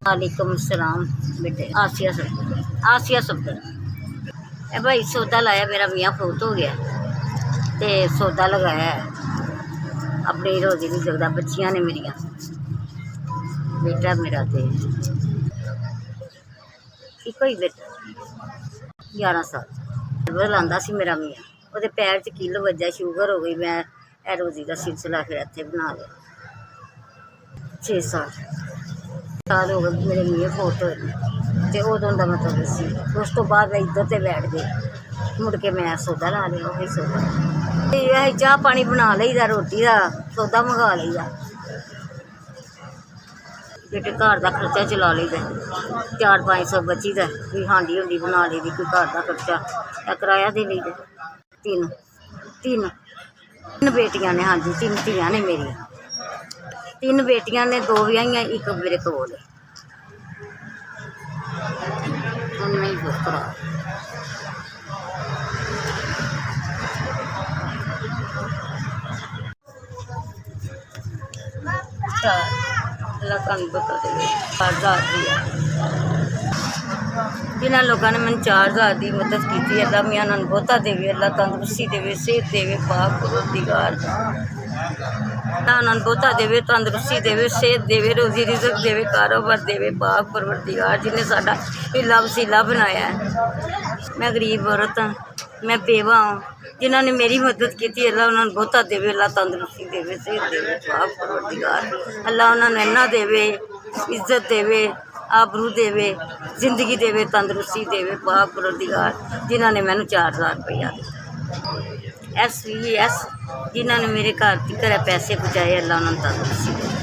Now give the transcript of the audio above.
वालेकुम सलाम बेटे। आसिया सब्दर। ए भाई सौदा लाया, मेरा मियाँ फौत हो गया तो सौदा लगाया है, अपनी रोजी नहीं लगता। बच्चियां ने मेरिया, बेटा मेरा तो एक ही बेटा 11 साल लाता सी मेरा मियाँ। वो पैर च किल वजा, शुगर हो गई। मैं रोजी का सिलसिला फिर इतने बना लिया। 6 साल हो गए मेरे मियाँ फौत होए तो उदों का मतलब सी। उस तो बाद मैं इधर से बैठ गई, मुड़ के मैं सौदा ला लिया। वही सौदा चाह पानी बना लीदा, रोटी का सौदा मंगा लीदा, बेटे घर का खर्चा चला लीदा। 400-500 बची दा, कोई हांडी हुंडी बना ली दी, कोई घर का खर्चा या किराया दे लीदा। तीन बेटियां ने, हाँ जी 3 धियां ने मेरी। 3 बेटियां ने, 2 विआहियां, एक मेरे कोल है। उन्हें ही करा जिन्होंने लोगों ने मैंने 4000 की मदद की। अल्लाह मियाँ उन्होंने बहुता देवे, अल्लाह तंदुरुस्ती देवे, सेहत देवे, पाक परवरदिगार उन्होंने बहुता देवे, तंदुरुस्ती देवे, सेहत देवे, रोजी रिजक देवे, कारोबार देवे, पाक परवरदिगार जिन्हें साडा हिला वसीला बनाया है। मैं गरीब औरत हाँ, मैं बेवा हूँ। जिन्होंने मेरी मदद की अल्लाह उन्होंने बहुता देवे, अल्लाह तंदुरुस्ती देवे, सेहत देवे, पाक परवरदिगार अल्लाह उन्होंने इन्ना देवे, इज्जत देवे, आबरू देवे, जिंदगी देवे, तंदुरुस्ती देवे, पाक परवरदिगार जिन्होंने मैंने 4000 रुपया दिया। SVS जिन्होंने मेरे घर पैसे पहुँचाए, अल्लाह उन्होंने तंदुरुस्ती देवे।